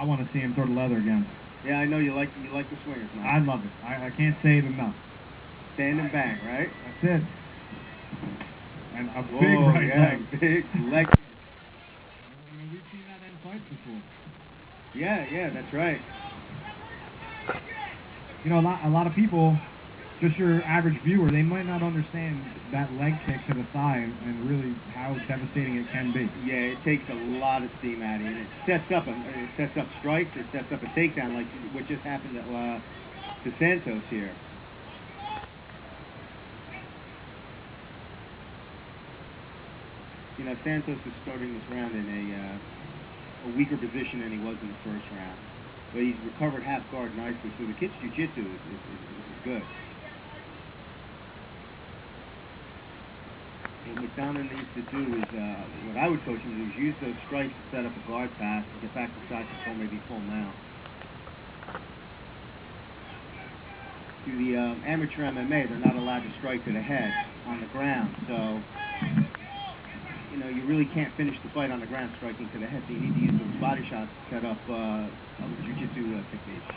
want to see him throw the leather again. Yeah, I know you like the swingers, man. I love it. I can't say it enough. Stand and bang, right? That's it. And a big right leg. Big leg. We've seen that in fights before. Yeah, that's right. You know, a lot of people, just your average viewer, they might not understand that leg kick to the thigh and really how devastating it can be. Yeah, it takes a lot of steam out of you, and it sets up strikes, it sets up a takedown, like what just happened to Santos here. You know, Santos is starting this round in a weaker position than he was in the first round. But he's recovered half guard nicely, so the kid's jiu-jitsu is good. What McDonough needs to do is, what I would coach him to do is use those strikes to set up a guard pass and get back to side control, maybe pull him out. To the amateur MMA, they're not allowed to strike to the head on the ground, so you know, you really can't finish the fight on the ground striking to the head, so you need to use those body shots to set up other jiu-jitsu techniques.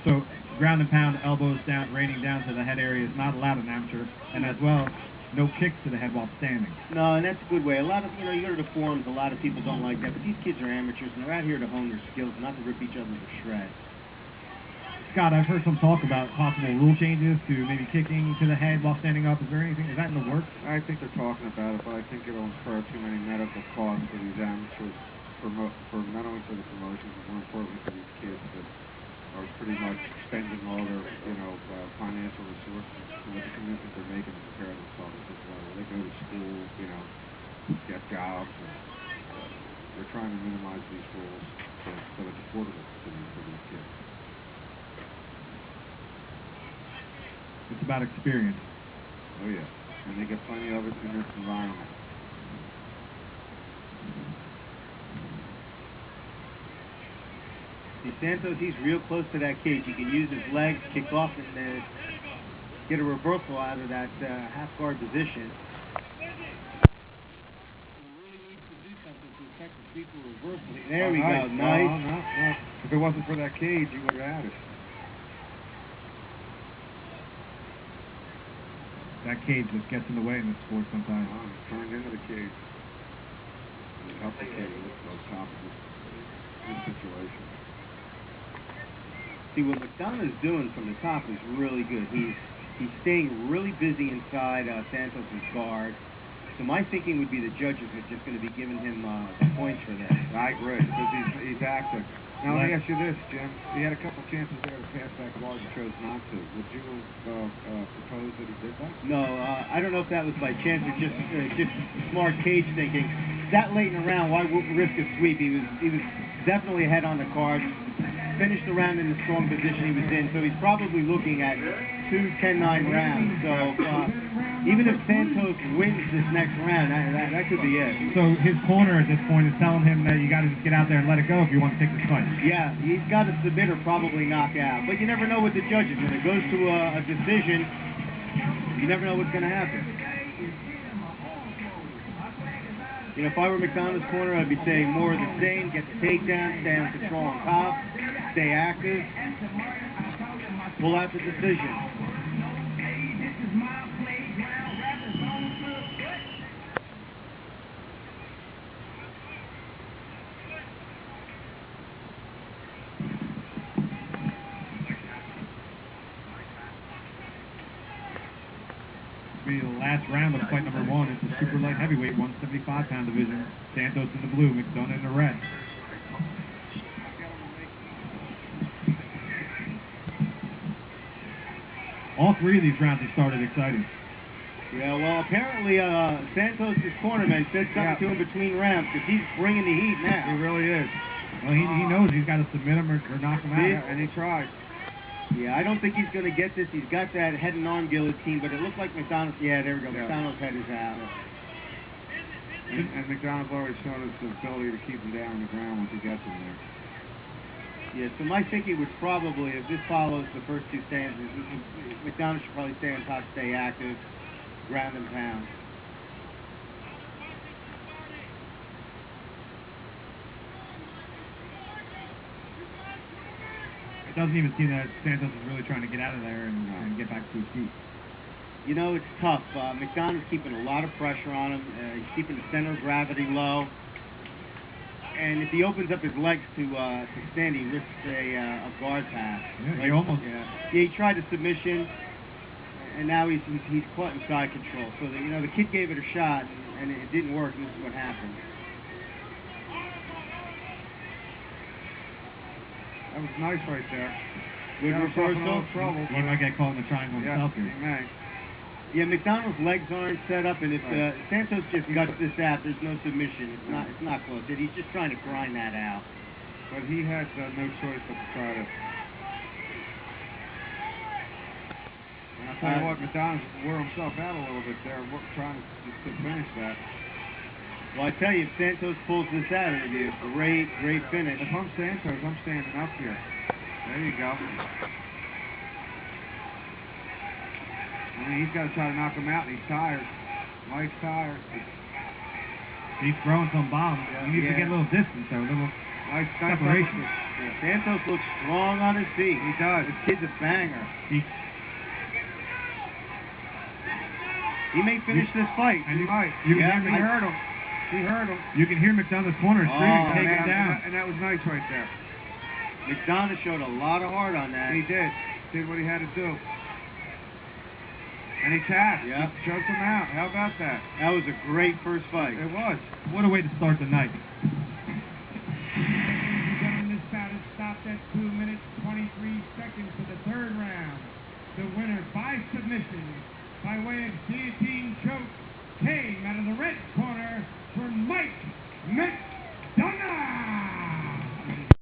So ground and pound, elbows down, raining down to the head area is not allowed in amateur, and as well, no kicks to the head while standing. No, and that's a good way. A lot of, you know, you go to the forums, a lot of people don't like that, but these kids are amateurs, and they're out here to hone their skills, not to rip each other to shreds. Scott, I've heard some talk about possible rule changes to maybe kicking to the head while standing up. Is there anything? Is that in the works? I think they're talking about it, but I think it'll incur too many medical costs for these amateurs, for not only for the promotions, but more importantly for these kids that are pretty much spending all their, financial resources to what the commitment they're making to prepare themselves as well. They go to school, get jobs, and we're trying to minimize these rules so it's affordable for these kids. It's about experience. Oh yeah, and they get plenty of it in this environment. See, Santos, he's real close to that cage. He can use his legs, kick off, and get a reversal out of that half guard position. There we go, nice. No. If it wasn't for that cage, you would have had it. That cage just gets in the way in this sport sometimes. It's turned into the cage. It's complicated on top of this situation. See, what McDonough is doing from the top is really good. He's staying really busy inside Santos' guard. So my thinking would be the judges are just going to be giving him points for this. I agree, because he's active. Now, let me ask you this, Jim. He had a couple chances there to pass that guard and chose not to. Would you propose that he did that? No, I don't know if that was by chance or just smart cage thinking. That late in the round, why risk a sweep? He was definitely ahead on the card. Finished the round in the strong position he was in, so he's probably looking at 2 10-9 rounds. So even if Santos wins this next round, that could be it. So his corner at this point is telling him that you got to just get out there and let it go if you want to take this fight. Yeah, he's got to submit or probably knock out. But you never know with the judges. When it goes to a decision, you never know what's going to happen. You know, if I were McDonough's corner, I'd be saying more of the same, get the takedown, stay on control on top, stay active, pull out the decision. Be the last round of fight number 1. It's the super light heavyweight 175-pound division. Santos in the blue, McDonough in the red. All three of these rounds have started exciting. Yeah, well, apparently Santos' cornerman said something to him between rounds because he's bringing the heat now. He really is. Well, he knows he's got to submit him or knock him out. And he tried. Yeah, I don't think he's going to get this. He's got that head and arm guillotine, but it looks like McDonough. Yeah, there we go. Yeah. McDonough's head is out. And McDonough's already shown his ability to keep him down on the ground once he gets him there. Yeah, so my thinking was probably, if this follows the first two stanzas, McDonough should probably stay on top, stay active, ground and pound. doesn't even seem that Santos is really trying to get out of there and get back to his feet. You know, it's tough. McDonough's keeping a lot of pressure on him. He's keeping the center of gravity low. And if he opens up his legs to stand, he risks a guard pass. Yeah, he almost. Yeah, he tried a submission, and now he's caught in side control. So the kid gave it a shot, and it didn't work. And this is what happened. That was nice right there. Good reversal. Trouble. He might get caught in the triangle himself Yeah, here. he may. Yeah, McDonough's legs aren't set up, and if Santos just guts this out, there's no submission. It's not close. He's just trying to grind that out. But he had no choice but to try to. And I'll tell you what, McDonough wore himself out a little bit there, trying to finish that. Well, I tell you, if Santos pulls this out, it'll be a great finish. If I'm Santos, I'm standing up here. There you go. I mean, he's got to try to knock him out, and he's tired. Mike's tired. He's throwing some bombs. He needs to get a little distance, though, a little separation. Yeah, Santos looks strong on his feet. He does. This kid's a banger. He may finish this fight. And he might. He heard him. He heard him. You can hear McDonough's corner screaming, take it down. And that was nice right there. McDonough showed a lot of heart on that. He did. Did what he had to do. And he tapped. Yeah. He choked him out. How about that? That was a great first fight. It was. What a way to start the night. This bout is stopped at 2 minutes 23 seconds for the third round. The winner by submission by way of guillotine choke came out of the red corner.